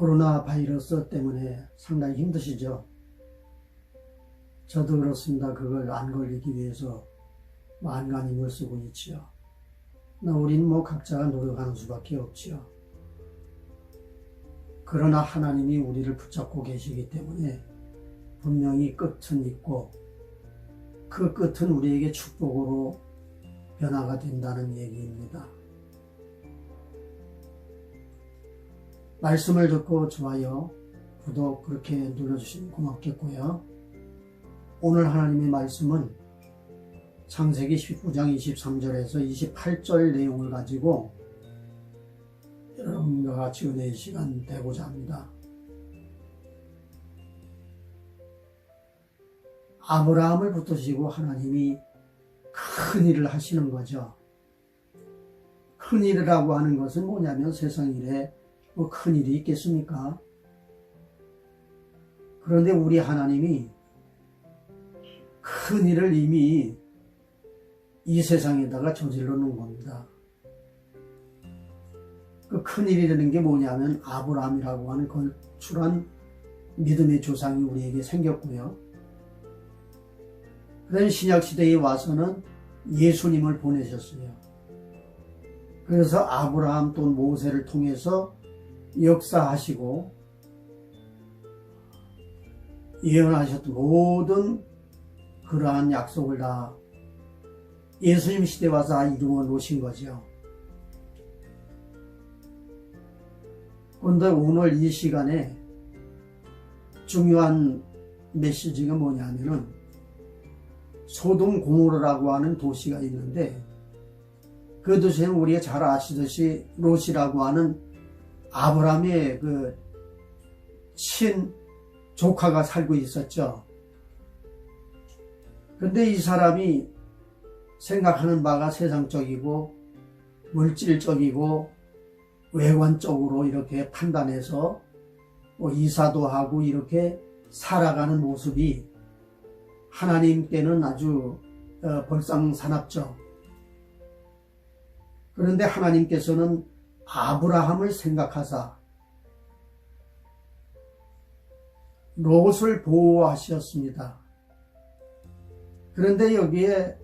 코로나 바이러스 때문에 상당히 힘드시죠? 저도 그렇습니다. 그걸 안 걸리기 위해서 안간 힘을 쓰고 있지요. 우리는 각자가 노력하는 수밖에 없지요. 그러나 하나님이 우리를 붙잡고 계시기 때문에 분명히 끝은 있고 그 끝은 우리에게 축복으로 변화가 된다는 얘기입니다. 말씀을 듣고 좋아요, 구독 그렇게 눌러주시면 고맙겠고요. 오늘 하나님의 말씀은 창세기 19장 23절에서 28절 내용을 가지고 여러분과 같이 은혜의 시간 되고자 합니다. 아브라함을 붙드시고 하나님이 큰 일을 하시는 거죠. 큰 일이라고 하는 것은 뭐냐면 세상 일에 큰 일이 있겠습니까? 그런데 우리 하나님이 큰 일을 이미 이 세상에다가 저질러 놓은 겁니다. 그 큰 일이라는 게 뭐냐면 아브라함이라고 하는 걸출한 믿음의 조상이 우리에게 생겼고요. 그 다음에 신약시대에 와서는 예수님을 보내셨어요. 그래서 아브라함 또 모세를 통해서 역사하시고 예언하셨던 모든 그러한 약속을 다 예수님 시대에 와서 이루어 놓으신 거죠. 그런데 오늘 이 시간에 중요한 메시지가 뭐냐면은 소돔 고모라라고 하는 도시가 있는데 그 도시는 우리가 잘 아시듯이 롯이라고 하는 아브라함의 그 친조카가 살고 있었죠. 그런데 이 사람이 생각하는 바가 세상적이고 물질적이고 외관적으로 이렇게 판단해서 이사도 하고 이렇게 살아가는 모습이 하나님께는 아주 볼상사납죠. 그런데 하나님께서는 아브라함을 생각하사 롯을 보호하셨습니다. 그런데 여기에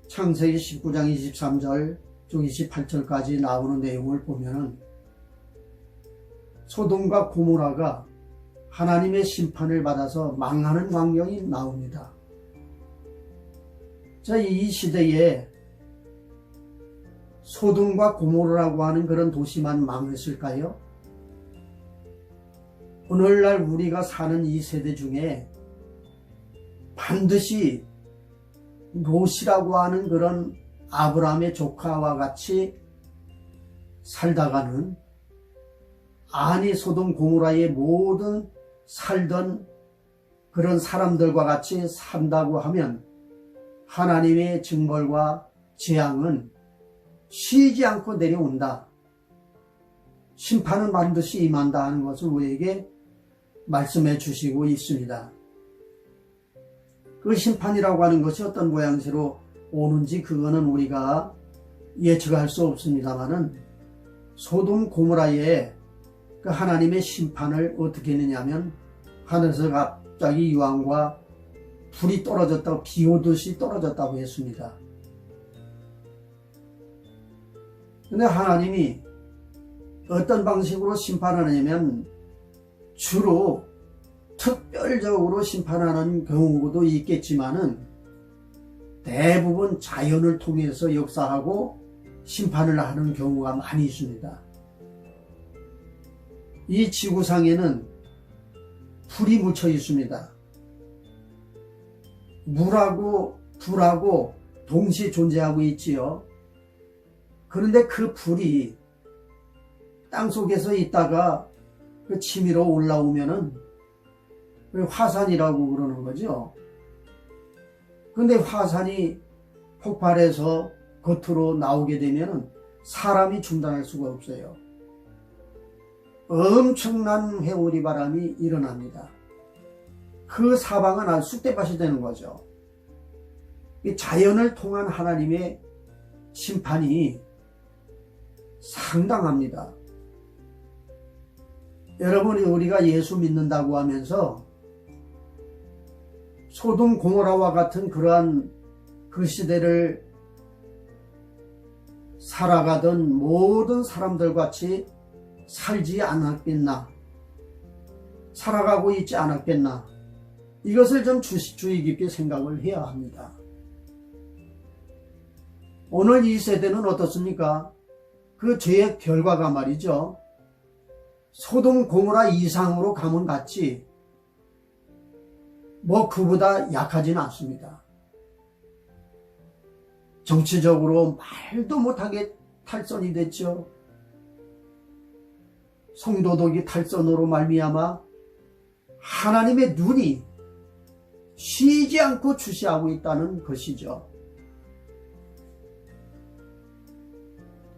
창세기 19장 23절, 28절까지 나오는 내용을 보면은 소돔과 고모라가 하나님의 심판을 받아서 망하는 광경이 나옵니다. 자, 이 시대에 소돔과 고모라라고 하는 그런 도시만 망했을까요? 오늘날 우리가 사는 이 세대 중에 반드시 롯이라고 하는 그런 아브라함의 조카와 같이 살다가는 아니 소돔 고모라의 모든 살던 그런 사람들과 같이 산다고 하면 하나님의 징벌과 재앙은 쉬지 않고 내려온다. 심판은 반드시 임한다 하는 것을 우리에게 말씀해 주시고 있습니다. 그 심판이라고 하는 것이 어떤 모양새로 오는지 그거는 우리가 예측할 수 없습니다만은 소돔 고모라의 그 하나님의 심판을 어떻게 했느냐면 하늘에서 갑자기 유황과 불이 떨어졌다고 비 오듯이 떨어졌다고 했습니다. 근데 하나님이 어떤 방식으로 심판하느냐면 주로 특별적으로 심판하는 경우도 있겠지만은 대부분 자연을 통해서 역사하고 심판을 하는 경우가 많이 있습니다. 이 지구상에는 불이 묻혀 있습니다. 물하고 불하고 동시에 존재하고 있지요. 그런데 그 불이 땅속에서 있다가 그 치밀어 올라오면은 화산이라고 그러는 거죠. 그런데 화산이 폭발해서 겉으로 나오게 되면은 사람이 중단할 수가 없어요. 엄청난 회오리 바람이 일어납니다. 그 사방은 아주 쑥대밭이 되는 거죠. 이 자연을 통한 하나님의 심판이 상당합니다. 여러분이 우리가 예수 믿는다고 하면서 소돔 고모라와 같은 그러한 그 시대를 살아가던 모든 사람들 같이 살지 않았겠나? 살아가고 있지 않았겠나? 이것을 좀 주의 깊게 생각을 해야 합니다. 오늘 이 세대는 어떻습니까? 그 죄의 결과가 말이죠. 소돔 고모라 이상으로 가면 같지 뭐 그보다 약하지는 않습니다. 정치적으로 말도 못하게 탈선이 됐죠. 성도덕이 탈선으로 말미암아 하나님의 눈이 쉬지 않고 주시하고 있다는 것이죠.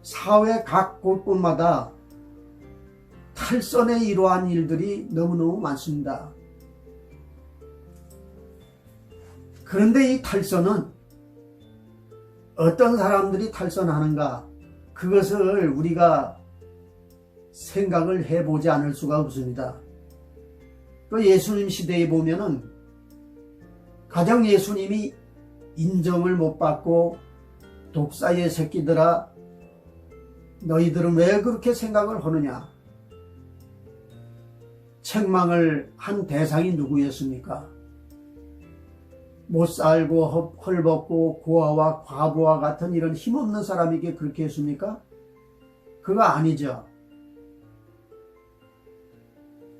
사회 각 곳곳마다 탈선에 이러한 일들이 너무너무 많습니다. 그런데 이 탈선은 어떤 사람들이 탈선하는가, 그것을 우리가 생각을 해보지 않을 수가 없습니다. 그 예수님 시대에 보면은 가장 예수님이 인정을 못 받고 독사의 새끼들아 너희들은 왜 그렇게 생각을 하느냐, 책망을 한 대상이 누구였습니까? 못 살고 헐벗고 고아와 과부와 같은 이런 힘없는 사람에게 그렇게 했습니까? 그거 아니죠.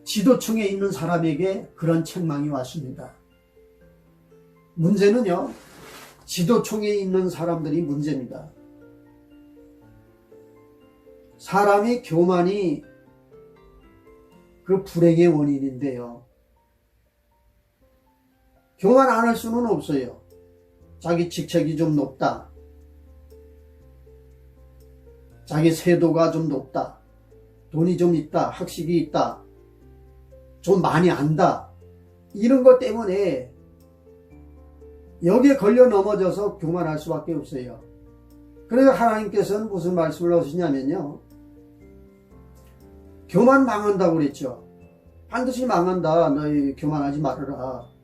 지도층에 있는 사람에게 그런 책망이 왔습니다. 문제는요, 지도층에 있는 사람들이 문제입니다. 사람의 교만이 그 불행의 원인인데요. 교만 안 할 수는 없어요. 자기 직책이 좀 높다, 자기 세도가 좀 높다, 돈이 좀 있다, 학식이 있다, 좀 많이 안다, 이런 것 때문에 여기에 걸려 넘어져서 교만할 수밖에 없어요. 그래서 하나님께서는 무슨 말씀을 하시냐면요, 교만 망한다고 그랬죠. 반드시 망한다, 너희 교만하지 말아라,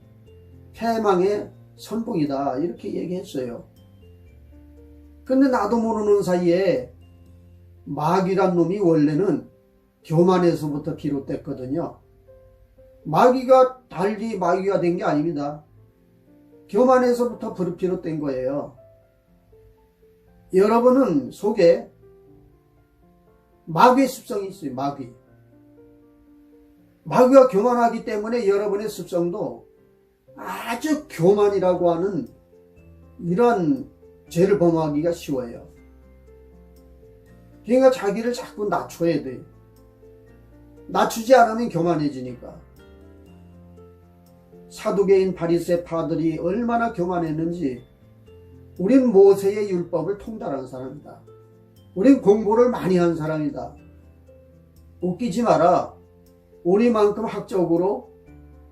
패망의 선봉이다, 이렇게 얘기했어요. 근데 나도 모르는 사이에 마귀란 놈이 원래는 교만에서부터 비롯됐거든요. 마귀가 달리 마귀가 된 게 아닙니다. 교만에서부터 비롯된 거예요. 여러분은 속에 마귀의 습성이 있어요. 마귀가 교만하기 때문에 여러분의 습성도 아주 교만이라고 하는 이런 죄를 범하기가 쉬워요. 그러니까 자기를 자꾸 낮춰야 돼요. 낮추지 않으면 교만해지니까. 사두개인 바리새파들이 얼마나 교만했는지, 우린 모세의 율법을 통달한 사람이다, 우린 공부를 많이 한 사람이다, 웃기지 마라, 우리만큼 학적으로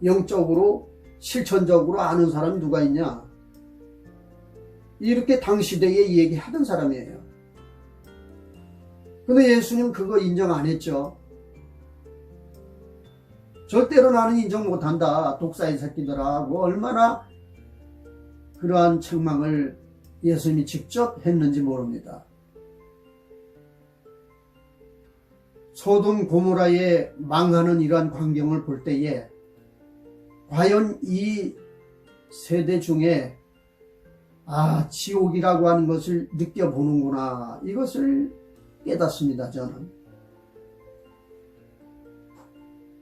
영적으로 실천적으로 아는 사람이 누가 있냐, 이렇게 당시대에 얘기하던 사람이에요. 근데 예수님 그거 인정 안 했죠. 절대로 나는 인정 못한다, 독사의 새끼들아, 뭐 얼마나 그러한 책망을 예수님이 직접 했는지 모릅니다. 소돔 고모라의 망하는 이러한 광경을 볼 때에 과연 이 세대 중에 지옥이라고 하는 것을 느껴보는구나, 이것을 깨닫습니다. 저는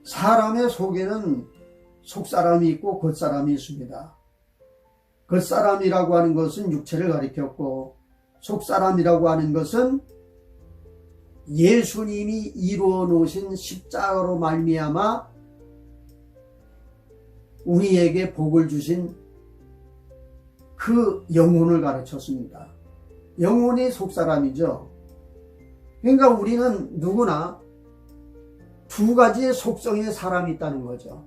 사람의 속에는 속사람이 있고 겉사람이 있습니다. 겉사람이라고 하는 것은 육체를 가리켰고, 속사람이라고 하는 것은 예수님이 이루어 놓으신 십자가로 말미암아 우리에게 복을 주신 그 영혼을 가르쳤습니다. 영혼이 속사람이죠. 그러니까 우리는 누구나 두 가지의 속성의 사람이 있다는 거죠.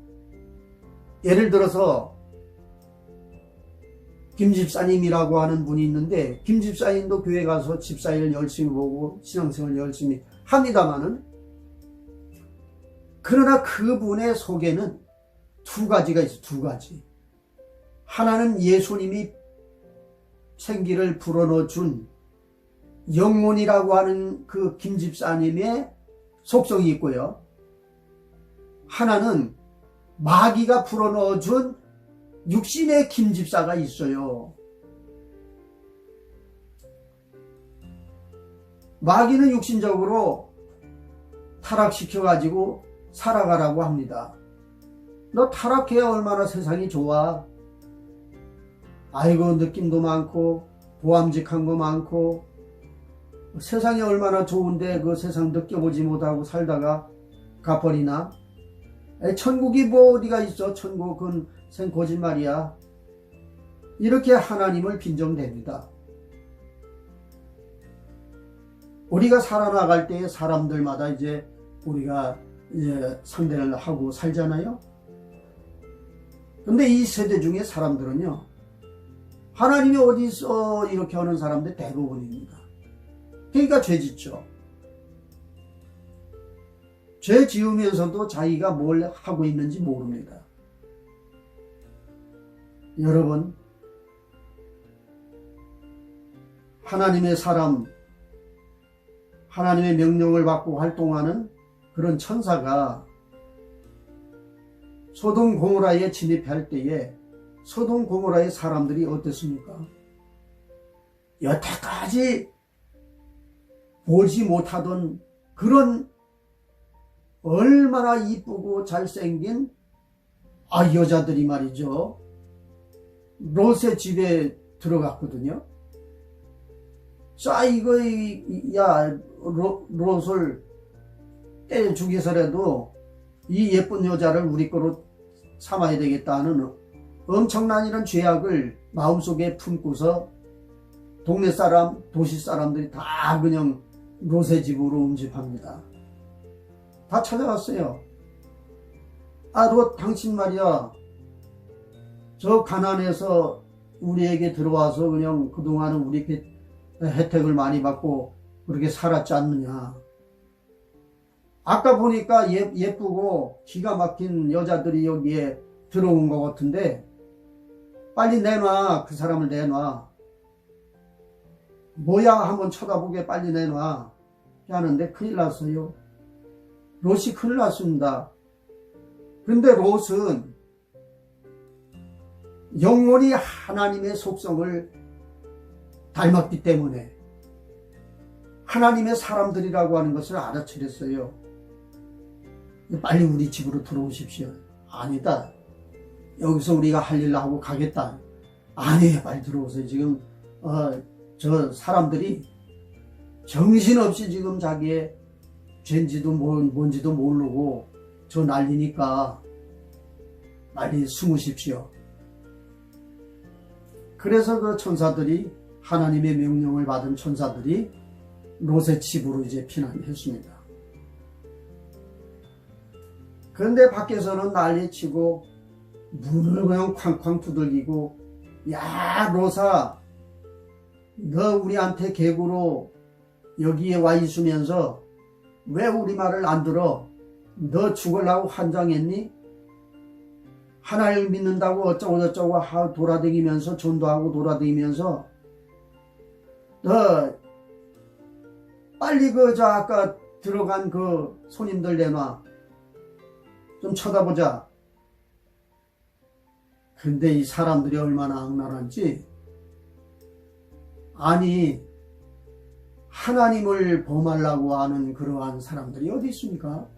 예를 들어서 김 집사님이라고 하는 분이 있는데, 김 집사님도 교회 가서 집사일 열심히 보고 신앙생활 열심히 합니다마는 그러나 그분의 속에는 두 가지가 있어요. 두 가지. 하나는 예수님이 생기를 불어넣어 준 영혼이라고 하는 그 김집사님의 속성이 있고요. 하나는 마귀가 불어넣어 준 육신의 김집사가 있어요. 마귀는 육신적으로 타락시켜가지고 살아가라고 합니다. 너 타락해야 얼마나 세상이 좋아. 아이고 느낌도 많고 보암직한 거 많고 세상이 얼마나 좋은데 그 세상 느껴보지 못하고 살다가 가버리나. 천국이 뭐 어디가 있어. 천국은 거짓말이야. 이렇게 하나님을 빈정댑니다. 우리가 살아나갈 때 사람들마다 이제 우리가 이제 상대를 하고 살잖아요. 근데 이 세대 중에 사람들은요, 하나님이 어디 있어 이렇게 하는 사람들 대부분입니다. 그러니까 죄 짓죠. 죄 지으면서도 자기가 뭘 하고 있는지 모릅니다. 여러분, 하나님의 사람, 하나님의 명령을 받고 활동하는 그런 천사가 소돔 고모라에 진입할 때에 소돔 고모라의 사람들이 어땠습니까? 여태까지 보지 못하던 그런 얼마나 이쁘고 잘생긴 여자들이 말이죠. 롯의 집에 들어갔거든요. 자, 이거, 야, 롯을 때려 죽여서라도 이 예쁜 여자를 우리 거로 삼아야 되겠다는 엄청난 이런 죄악을 마음속에 품고서 동네 사람, 도시 사람들이 다 그냥 롯의 집으로 응집합니다. 다 찾아갔어요. 롯, 당신 말이야, 저 가난해서 우리에게 들어와서 그냥 그동안은 우리 혜택을 많이 받고 그렇게 살았지 않느냐. 아까 보니까 예쁘고 기가 막힌 여자들이 여기에 들어온 것 같은데 빨리 내놔. 그 사람을 내놔. 뭐야 한번 쳐다보게 빨리 내놔 하는데 큰일 났어요. 롯이 큰일 났습니다. 그런데 롯은 영원히 하나님의 속성을 닮았기 때문에 하나님의 사람들이라고 하는 것을 알아차렸어요. 빨리 우리 집으로 들어오십시오. 아니다. 여기서 우리가 할 일을 하고 가겠다. 아니에요. 빨리 들어오세요. 지금 저 사람들이 정신없이 지금 자기의 죄인지도 뭔지도 모르고 저 난리니까 빨리 숨으십시오. 그래서 그 천사들이, 하나님의 명령을 받은 천사들이 롯의 집으로 이제 피난했습니다. 그런데 밖에서는 난리치고 문을 그냥 쾅쾅 두들기고, 야 롯아, 너 우리한테 계구로 여기에 와 있으면서 왜 우리 말을 안 들어? 너 죽으려고 환장했니? 하나님을 믿는다고 어쩌고 돌아다니면서 전도하고 돌아다니면서 너 빨리 아까 들어간 그 손님들 내놔. 좀 쳐다보자. 근데 이 사람들이 얼마나 악랄한지, 아니 하나님을 범하려고 하는 그러한 사람들이 어디 있습니까?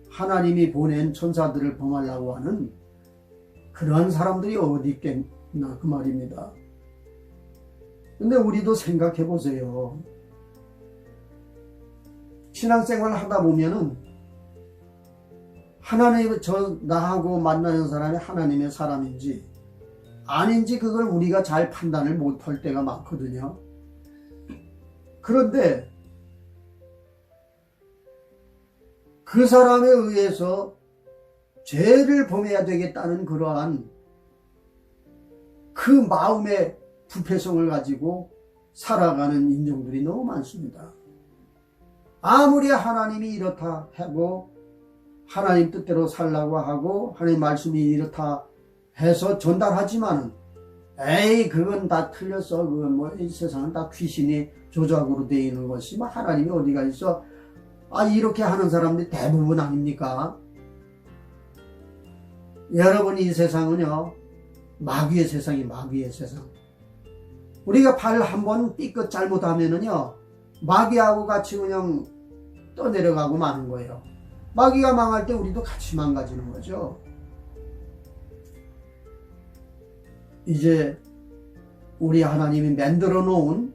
하나님이 보낸 천사들을 범하려고 하는 그러한 사람들이 어디 있겠나 그 말입니다. 근데 우리도 생각해 보세요. 신앙생활 하다 보면은 나하고 만나는 사람이 하나님의 사람인지 아닌지 그걸 우리가 잘 판단을 못할 때가 많거든요. 그런데 그 사람에 의해서 죄를 범해야 되겠다는 그러한 그 마음의 부패성을 가지고 살아가는 인종들이 너무 많습니다. 아무리 하나님이 이렇다 하고 하나님 뜻대로 살라고 하고 하나님 말씀이 이렇다 해서 전달하지만은 에이 그건 다 틀렸어. 그건 뭐 이 세상은 다 귀신이 조작으로 되어 있는 것이 뭐 하나님이 어디가 있어. 이렇게 하는 사람들이 대부분 아닙니까? 여러분 이 세상은요 마귀의 세상이 마귀의 세상. 우리가 발 한번 삐끗 잘못하면은요 마귀하고 같이 그냥 떠내려가고 마는 거예요. 마귀가 망할 때 우리도 같이 망가지는 거죠. 이제 우리 하나님이 만들어 놓은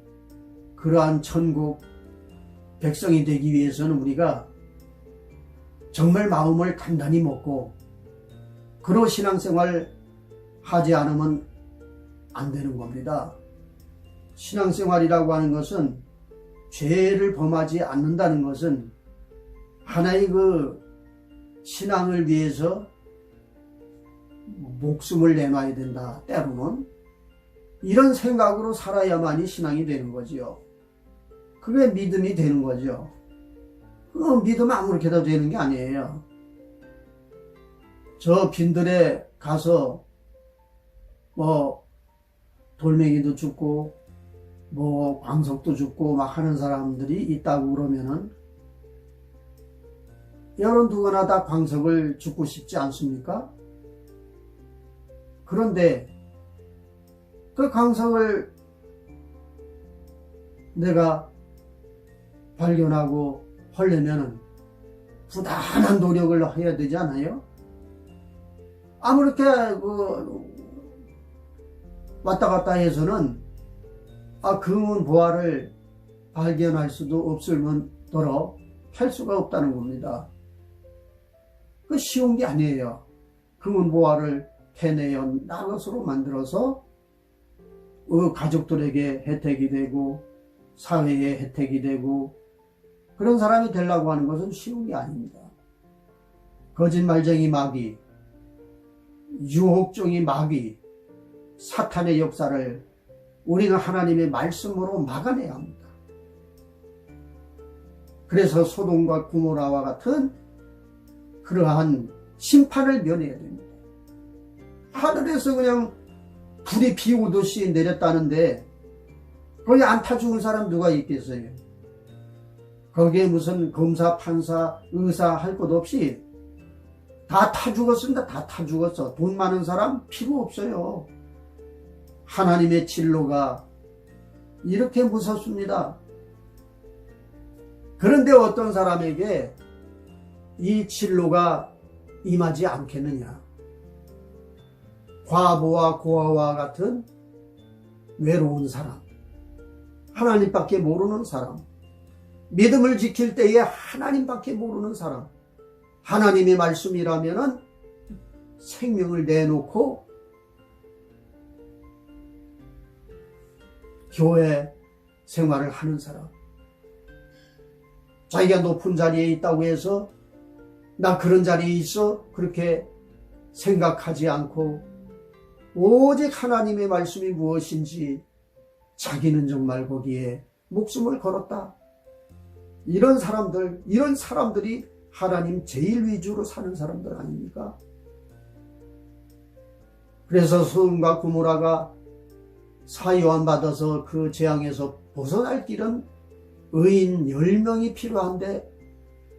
그러한 천국 백성이 되기 위해서는 우리가 정말 마음을 단단히 먹고 그런 신앙생활 하지 않으면 안 되는 겁니다. 신앙생활이라고 하는 것은 죄를 범하지 않는다는 것은 하나의 그 신앙을 위해서 목숨을 내놔야 된다. 때로는 이런 생각으로 살아야만이 신앙이 되는 거지요. 그게 믿음이 되는 거죠. 그 믿음 아무렇게도 되는 게 아니에요. 저 빈들에 가서 뭐 돌멩이도 줍고 뭐 광석도 줍고 막 하는 사람들이 있다고 그러면은 여러분 누구나 다 광석을 줍고 싶지 않습니까? 그런데 그 광석을 내가 발견하고 하려면은 부단한 노력을 해야 되지 않아요? 아무렇게 왔다 갔다 해서는 금은 보화를 발견할 수도 없을 뿐더러 할 수가 없다는 겁니다. 그 쉬운 게 아니에요. 금은 보화를 해내어 나 것으로 만들어서 가족들에게 혜택이 되고 사회에 혜택이 되고 그런 사람이 되려고 하는 것은 쉬운 게 아닙니다. 거짓말쟁이 마귀, 유혹종이 마귀, 사탄의 역사를 우리가 하나님의 말씀으로 막아내야 합니다. 그래서 소돔과 고모라와 같은 그러한 심판을 면해야 됩니다. 하늘에서 그냥 불이 비 오듯이 내렸다는데 거기 안 타 죽은 사람 누가 있겠어요? 거기에 무슨 검사, 판사, 의사 할 것 없이 다 타 죽었습니다. 다 타 죽었어. 돈 많은 사람 필요 없어요. 하나님의 진로가 이렇게 무섭습니다. 그런데 어떤 사람에게 이 진로가 임하지 않겠느냐? 과부와 고아와 같은 외로운 사람, 하나님밖에 모르는 사람, 믿음을 지킬 때에 하나님밖에 모르는 사람, 하나님의 말씀이라면은 생명을 내놓고 교회 생활을 하는 사람, 자기가 높은 자리에 있다고 해서 나 그런 자리에 있어 그렇게 생각하지 않고 오직 하나님의 말씀이 무엇인지 자기는 정말 거기에 목숨을 걸었다. 이런 사람들이 하나님 제일 위주로 사는 사람들 아닙니까? 그래서 소돔과 고모라가 사유함 받아서 그 재앙에서 벗어날 길은 의인 10명이 필요한데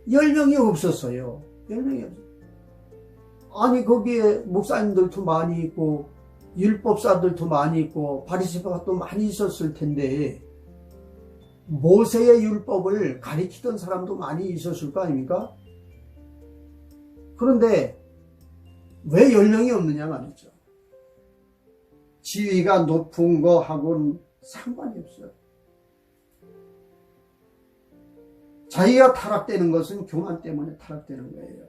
10명이 없었어요. 10명이 없었어요. 아니 거기에 목사님들도 많이 있고 율법사들도 많이 있고 바리새파가 또 많이 있었을 텐데 모세의 율법을 가리키던 사람도 많이 있었을 거 아닙니까? 그런데 왜 10명이 없느냐 말이죠. 지위가 높은 거하고는 상관이 없어요. 자기가 타락되는 것은 교만 때문에 타락되는 거예요.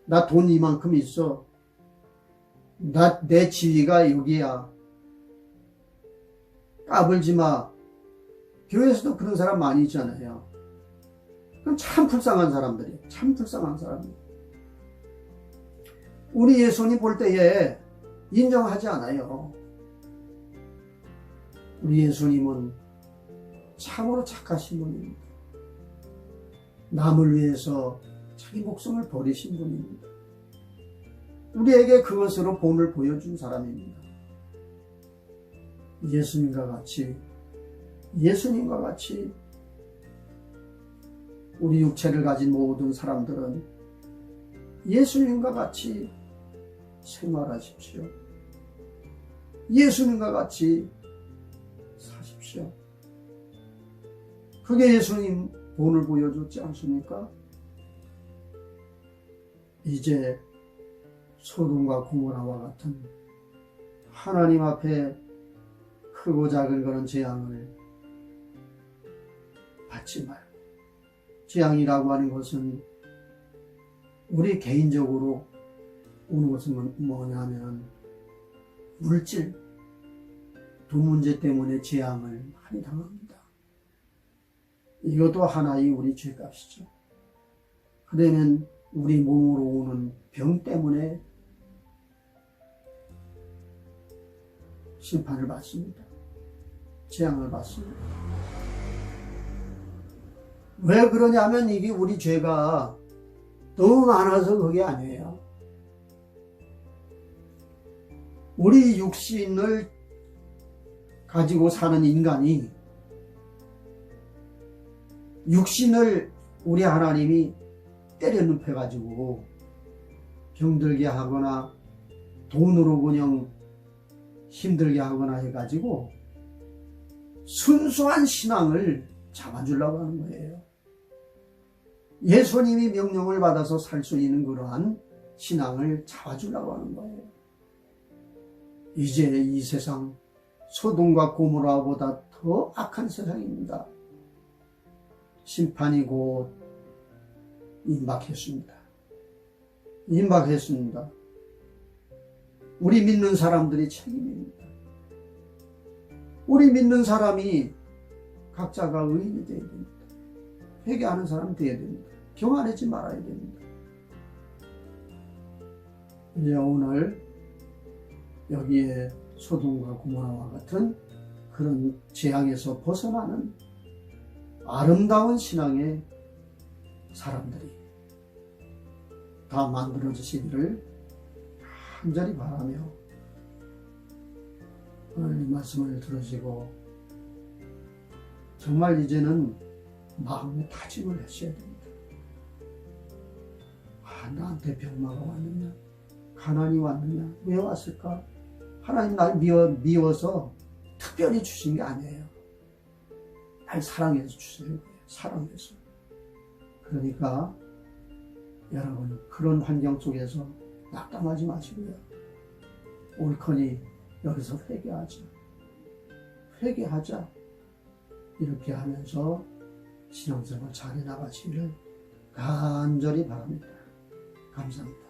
나 돈 이만큼 있어. 내 지위가 여기야. 까불지 마. 교회에서도 그런 사람 많이 있잖아요. 그럼 참 불쌍한 사람들이에요. 참 불쌍한 사람들. 우리 예수님 볼 때에 인정하지 않아요. 우리 예수님은 참으로 착하신 분입니다. 남을 위해서 자기 목숨을 버리신 분입니다. 우리에게 그것으로 본을 보여준 사람입니다. 예수님과 같이 우리 육체를 가진 모든 사람들은 예수님과 같이 생활하십시오. 예수님과 같이 사십시오. 그게 예수님 본을 보여줬지 않습니까? 이제 소돔과 고모라와 같은 하나님 앞에 크고 작은 그런 재앙을 받지 말고, 재앙이라고 하는 것은 우리 개인적으로 오는 것은 뭐냐면 물질, 돈 문제 때문에 재앙을 많이 당합니다. 이것도 하나의 우리 죄값이죠. 그러면 우리 몸으로 오는 병 때문에 심판을 받습니다. 재앙을 받습니다. 왜 그러냐면 이게 우리 죄가 너무 많아서 그게 아니에요. 우리 육신을 가지고 사는 인간이, 육신을 우리 하나님이 때려 눕혀가지고 병들게 하거나 돈으로 그냥 힘들게 하거나 해가지고 순수한 신앙을 잡아주려고 하는 거예요. 예수님이 명령을 받아서 살 수 있는 그러한 신앙을 잡아주려고 하는 거예요. 이제 이 세상 소돔과 고모라보다 더 악한 세상입니다. 심판이 곧 임박했습니다. 우리 믿는 사람들이 책임입니다. 우리 믿는 사람이 각자가 의인이 되어야 됩니다. 회개하는 사람이 되어야 됩니다. 교만하지 말아야 됩니다. 이제 오늘 여기에 소돔과 고모라와 같은 그런 재앙에서 벗어나는 아름다운 신앙의 사람들이 다 만들어지시기를 간절히 바라며 오늘 이 말씀을 들으시고 정말 이제는 마음의 다짐을 하셔야 됩니다. 나한테 병마가 왔느냐, 가난이 왔느냐, 왜 왔을까? 하나님 날 미워서 특별히 주신 게 아니에요. 날 사랑해서 주신 거예요. 사랑해서. 그러니까 여러분 그런 환경 속에서 낙담하지 마시고요. 옳거니 여기서 회개하자. 이렇게 하면서 신앙생활 잘 해나가시기를 간절히 바랍니다. 감사합니다.